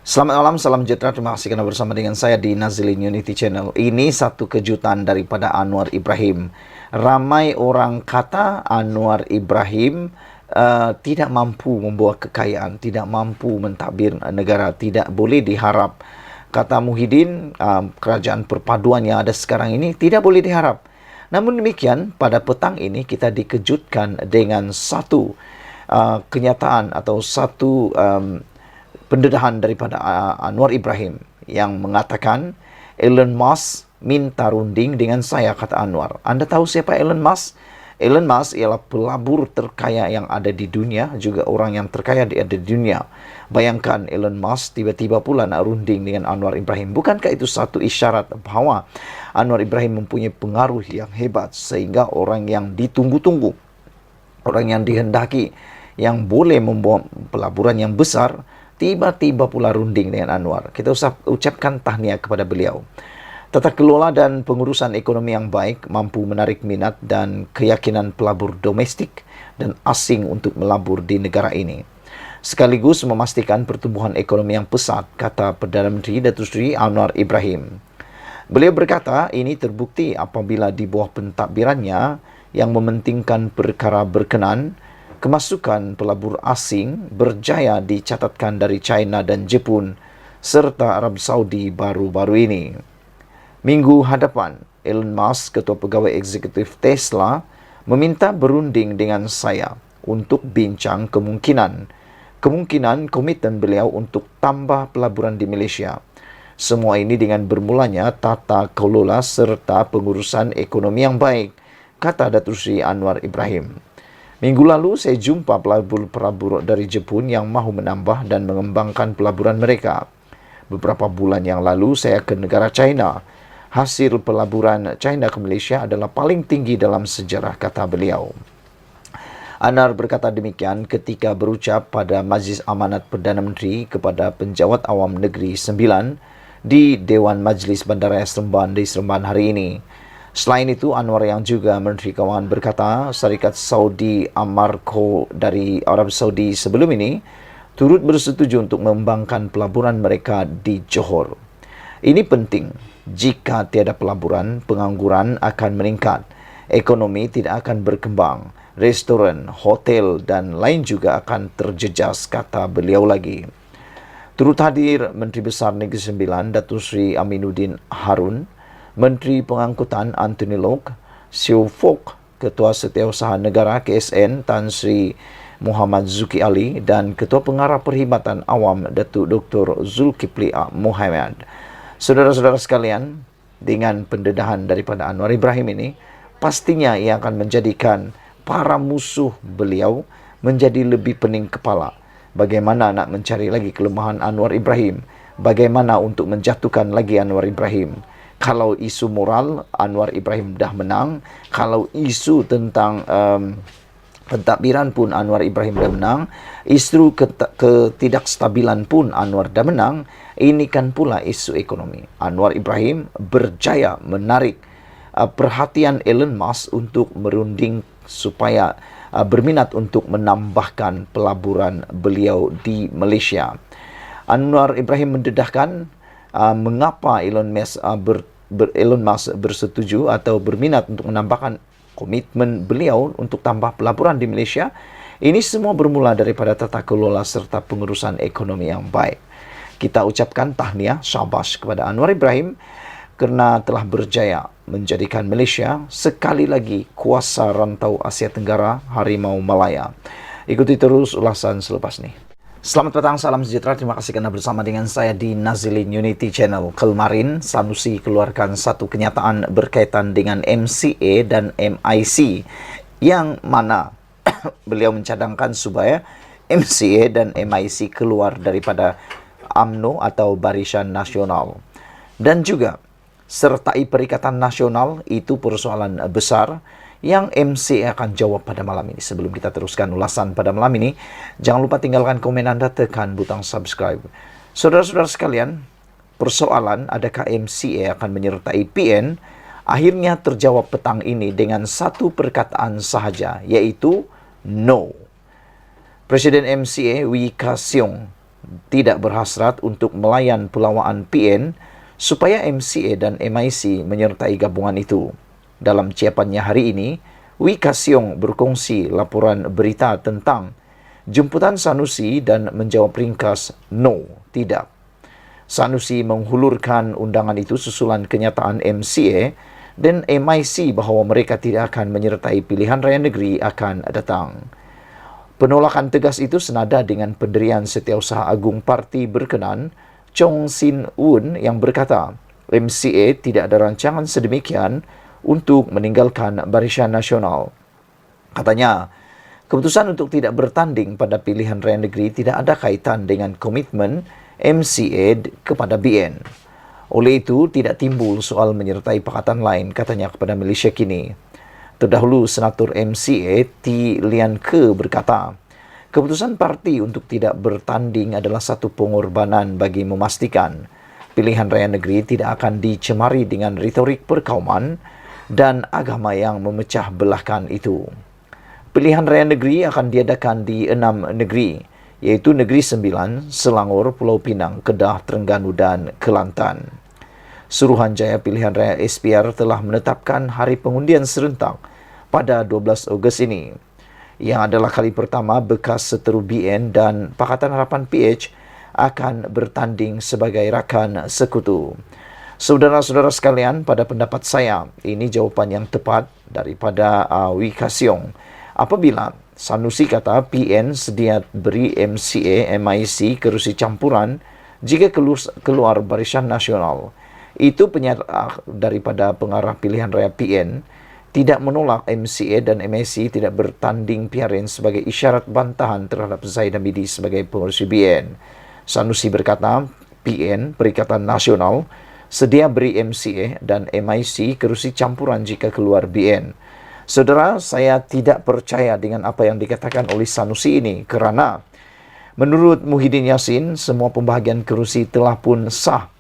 Selamat malam, salam sejahtera. Terima kasih karena bersama dengan saya di Nazilin Unity Channel. Ini satu kejutan daripada Anwar Ibrahim. Ramai orang kata Anwar Ibrahim tidak mampu membawa kekayaan, tidak mampu mentadbir negara, tidak boleh diharap. Kata Muhyiddin, kerajaan perpaduan yang ada sekarang ini tidak boleh diharap. Namun demikian, pada petang ini kita dikejutkan dengan satu kenyataan atau satu pendedahan daripada Anwar Ibrahim yang mengatakan Elon Musk minta runding dengan saya, kata Anwar. Anda tahu siapa Elon Musk? Elon Musk ialah pelabur terkaya yang ada di dunia, juga orang yang terkaya ada di dunia. Bayangkan Elon Musk tiba-tiba pula nak runding dengan Anwar Ibrahim. Bukankah itu satu isyarat bahawa Anwar Ibrahim mempunyai pengaruh yang hebat sehingga orang yang ditunggu-tunggu, orang yang dihendaki, yang boleh membawa pelaburan yang besar, tiba-tiba pula runding dengan Anwar. Kita ucapkan tahniah kepada beliau. Tata kelola dan pengurusan ekonomi yang baik mampu menarik minat dan keyakinan pelabur domestik dan asing untuk melabur di negara ini, sekaligus memastikan pertumbuhan ekonomi yang pesat, kata Perdana Menteri Datuk Seri Anwar Ibrahim. Beliau berkata ini terbukti apabila di bawah pentadbirannya yang mementingkan perkara berkenan, kemasukan pelabur asing berjaya dicatatkan dari China dan Jepun serta Arab Saudi baru-baru ini. Minggu hadapan, Elon Musk, Ketua Pegawai Eksekutif Tesla, meminta berunding dengan saya untuk bincang kemungkinan komitmen beliau untuk tambah pelaburan di Malaysia. Semua ini dengan bermulanya tata kelola serta pengurusan ekonomi yang baik, kata Datuk Seri Anwar Ibrahim. Minggu lalu saya jumpa pelabur dari Jepun yang mahu menambah dan mengembangkan pelaburan mereka. Beberapa bulan yang lalu saya ke negara China. Hasil pelaburan China ke Malaysia adalah paling tinggi dalam sejarah, kata beliau. Anwar berkata demikian ketika berucap pada Majlis Amanat Perdana Menteri kepada Penjawat Awam Negeri 9 di Dewan Majlis Bandaraya Seremban di Seremban hari ini. Selain itu, Anwar yang juga Menteri Kewangan berkata Syarikat Saudi Aramco dari Arab Saudi sebelum ini turut bersetuju untuk mengembangkan pelaburan mereka di Johor. Ini penting. Jika tiada pelaburan, pengangguran akan meningkat, ekonomi tidak akan berkembang, restoran, hotel dan lain juga akan terjejas, kata beliau lagi. Turut hadir Menteri Besar Negeri Sembilan Datuk Seri Aminuddin Harun, Menteri Pengangkutan Anthony Loke, Siu Fok, Ketua Setiausaha Negara KSN Tan Sri Muhammad Zuki Ali dan Ketua Pengarah Perkhidmatan Awam Datuk Dr. Zulkifli Muhammad. Saudara-saudara sekalian, dengan pendedahan daripada Anwar Ibrahim ini, pastinya ia akan menjadikan para musuh beliau menjadi lebih pening kepala. Bagaimana nak mencari lagi kelemahan Anwar Ibrahim? Bagaimana untuk menjatuhkan lagi Anwar Ibrahim? Kalau isu moral, Anwar Ibrahim dah menang. Kalau isu tentang pentadbiran pun Anwar Ibrahim dah menang. Isu ketidakstabilan pun Anwar dah menang. Ini kan pula isu ekonomi. Anwar Ibrahim berjaya menarik perhatian Elon Musk untuk merunding supaya berminat untuk menambahkan pelaburan beliau di Malaysia. Anwar Ibrahim mendedahkan mengapa Elon Musk bersetuju atau berminat untuk menambahkan komitmen beliau untuk tambah pelaburan di Malaysia. Ini semua bermula daripada tata kelola serta pengurusan ekonomi yang baik. Kita ucapkan tahniah syabas kepada Anwar Ibrahim kerana telah berjaya menjadikan Malaysia sekali lagi kuasa rantau Asia Tenggara Harimau Malaya. Ikuti terus ulasan selepas ini. Selamat petang, salam sejahtera. Terima kasih kerana bersama dengan saya di Nazilin Unity Channel. Kemarin Sanusi keluarkan satu kenyataan berkaitan dengan MCA dan MIC, yang mana beliau mencadangkan supaya MCA dan MIC keluar daripada UMNO atau Barisan Nasional, dan juga sertai Perikatan Nasional. Itu persoalan besar yang MCA akan jawab pada malam ini. Sebelum kita teruskan ulasan pada malam ini, jangan lupa tinggalkan komen anda, tekan butang subscribe. Saudara-saudara sekalian, persoalan adakah MCA akan menyertai PN akhirnya terjawab petang ini dengan satu perkataan sahaja, yaitu no. Presiden MCA Wee Ka Siong tidak berhasrat untuk melayan pelawaan PN supaya MCA dan MIC menyertai gabungan itu. Dalam ciapannya hari ini, Wee Ka Siong berkongsi laporan berita tentang jemputan Sanusi dan menjawab ringkas, no, tidak. Sanusi menghulurkan undangan itu susulan kenyataan MCA dan MIC bahawa mereka tidak akan menyertai pilihan raya negeri akan datang. Penolakan tegas itu senada dengan Pendirian Setiausaha Agung Parti Berkenan, Chong Sin Woon, yang berkata, MCA tidak ada rancangan sedemikian untuk meninggalkan Barisan Nasional. Katanya, keputusan untuk tidak bertanding pada pilihan raya negeri tidak ada kaitan dengan komitmen MCA kepada BN. Oleh itu, tidak timbul soal menyertai pakatan lain, katanya kepada Malaysia Kini. Terdahulu, Senator MCA T. Lian Ke berkata, keputusan parti untuk tidak bertanding adalah satu pengorbanan bagi memastikan pilihan raya negeri tidak akan dicemari dengan retorik perkauman dan agama yang memecah belahkan itu. Pilihan raya negeri akan diadakan di 6 negeri, iaitu Negeri Sembilan, Selangor, Pulau Pinang, Kedah, Terengganu dan Kelantan. Suruhanjaya Pilihan Raya SPR telah menetapkan hari pengundian serentak pada 12 Ogos ini, yang adalah kali pertama bekas seteru BN dan Pakatan Harapan PH akan bertanding sebagai rakan sekutu. Saudara-saudara sekalian, pada pendapat saya, ini jawapan yang tepat daripada Wee Ka Siong. Apabila Sanusi kata PN sedia beri MCA, MIC kerusi campuran jika keluar Barisan Nasional. Itu daripada pengarah pilihan raya PN tidak menolak MCA dan MIC tidak bertanding PRN sebagai isyarat bantahan terhadap Zaid Hamidi sebagai pengurusi BN. Sanusi berkata, PN, Perikatan Nasional, sedia beri MCA dan MIC kerusi campuran jika keluar BN. Saudara, saya tidak percaya dengan apa yang dikatakan oleh Sanusi ini kerana menurut Muhyiddin Yassin, semua pembahagian kerusi telah pun sah,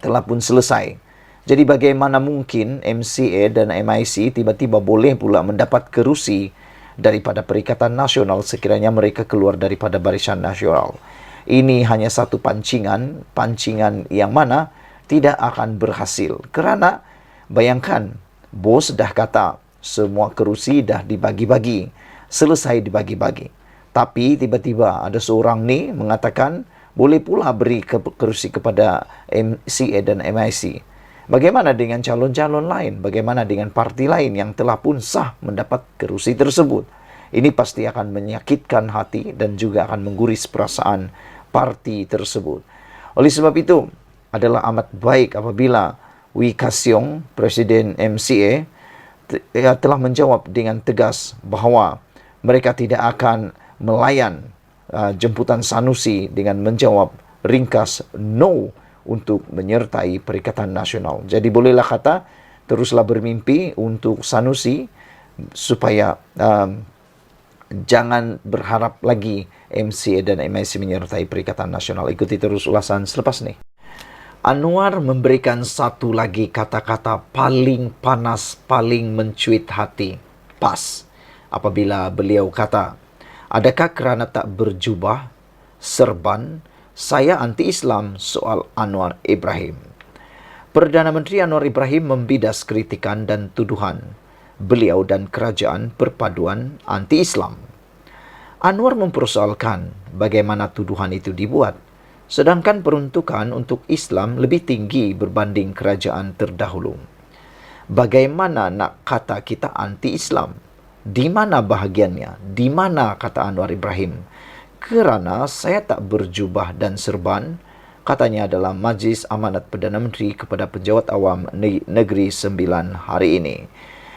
telah pun selesai. Jadi bagaimana mungkin MCA dan MIC tiba-tiba boleh pula mendapat kerusi daripada Perikatan Nasional sekiranya mereka keluar daripada Barisan Nasional? Ini hanya satu pancingan yang mana tidak akan berhasil. Kerana bayangkan, bos dah kata semua kerusi dah dibagi-bagi, selesai dibagi-bagi. Tapi tiba-tiba ada seorang ni mengatakan boleh pula beri kerusi kepada MCA dan MIC. Bagaimana dengan calon-calon lain? Bagaimana dengan parti lain yang telah pun sah mendapat kerusi tersebut? Ini pasti akan menyakitkan hati dan juga akan mengguris perasaan parti tersebut. Oleh sebab itu, adalah amat baik apabila Wee Ka Siong, Presiden MCA, telah menjawab dengan tegas bahawa mereka tidak akan melayan jemputan Sanusi dengan menjawab ringkas no untuk menyertai Perikatan Nasional. Jadi bolehlah kata, teruslah bermimpi untuk Sanusi supaya jangan berharap lagi MCA dan MIC menyertai Perikatan Nasional. Ikuti terus ulasan selepas ini. Anwar memberikan satu lagi kata-kata paling panas, paling mencuit hati. Pas. Apabila beliau kata, adakah kerana tak berjubah, serban, saya anti-Islam soal Anwar Ibrahim? Perdana Menteri Anwar Ibrahim membidas kritikan dan tuduhan beliau dan kerajaan perpaduan anti-Islam. Anwar mempersoalkan bagaimana tuduhan itu dibuat, sedangkan peruntukan untuk Islam lebih tinggi berbanding kerajaan terdahulu. Bagaimana nak kata kita anti-Islam? Di mana bahagiannya? Di mana kata Anwar Ibrahim? Kerana saya tak berjubah dan serban, katanya dalam Majlis Amanat Perdana Menteri kepada Pejabat Awam Negeri Sembilan hari ini.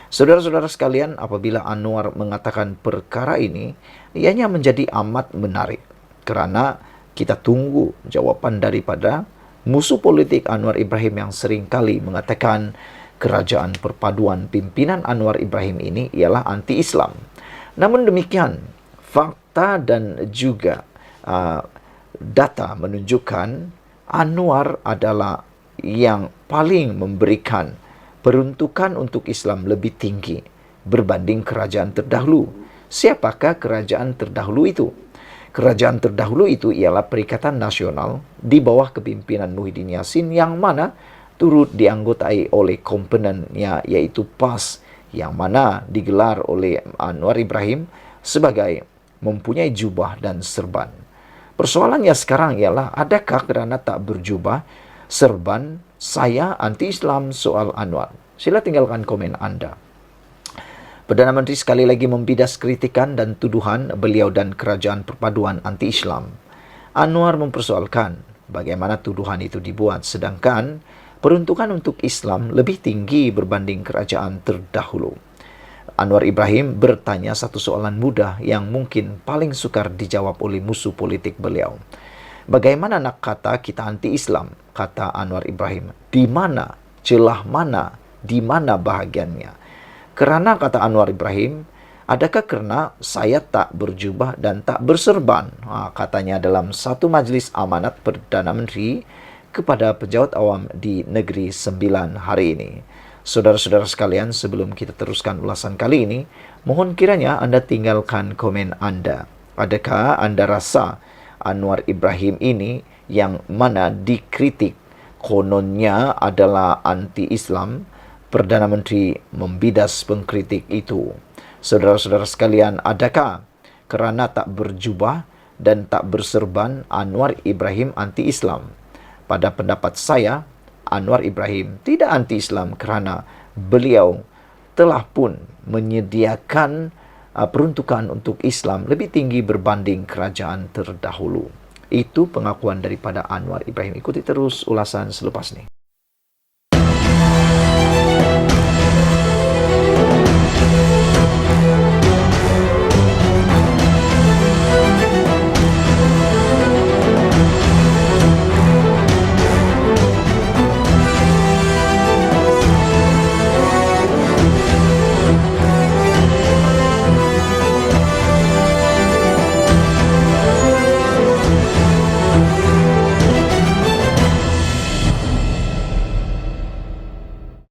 Saudara-saudara sekalian, apabila Anwar mengatakan perkara ini, ianya menjadi amat menarik kerana kita tunggu jawapan daripada musuh politik Anwar Ibrahim yang seringkali mengatakan kerajaan perpaduan pimpinan Anwar Ibrahim ini ialah anti-Islam. Namun demikian, fakta dan juga data menunjukkan Anwar adalah yang paling memberikan peruntukan untuk Islam lebih tinggi berbanding kerajaan terdahulu. Siapakah kerajaan terdahulu itu? Kerajaan terdahulu itu ialah Perikatan Nasional di bawah kepimpinan Muhyiddin Yassin yang mana turut dianggotai oleh komponennya yaitu PAS yang mana digelar oleh Anwar Ibrahim sebagai mempunyai jubah dan serban. Persoalannya sekarang ialah adakah kerana tak berjubah, serban, saya anti-Islam soal Anwar? Sila tinggalkan komen Anda. Perdana Menteri sekali lagi membidas kritikan dan tuduhan beliau dan kerajaan perpaduan anti-Islam. Anwar mempersoalkan bagaimana tuduhan itu dibuat sedangkan peruntukan untuk Islam lebih tinggi berbanding kerajaan terdahulu. Anwar Ibrahim bertanya satu soalan mudah yang mungkin paling sukar dijawab oleh musuh politik beliau. Bagaimana nak kata kita anti-Islam? Kata Anwar Ibrahim. Di mana? Celah mana? Di mana bahagiannya? Kerana kata Anwar Ibrahim, adakah kerana saya tak berjubah dan tak berserban? Katanya dalam satu majlis amanat Perdana Menteri kepada pejabat awam di Negeri Sembilan hari ini. Saudara-saudara sekalian, sebelum kita teruskan ulasan kali ini, mohon kiranya Anda tinggalkan komen Anda. Adakah Anda rasa Anwar Ibrahim ini yang mana dikritik kononnya adalah anti-Islam? Perdana Menteri membidas pengkritik itu. Saudara-saudara sekalian, adakah kerana tak berjubah dan tak berserban Anwar Ibrahim anti-Islam? Pada pendapat saya, Anwar Ibrahim tidak anti-Islam kerana beliau telah pun menyediakan peruntukan untuk Islam lebih tinggi berbanding kerajaan terdahulu. Itu pengakuan daripada Anwar Ibrahim. Ikuti terus ulasan selepas ini.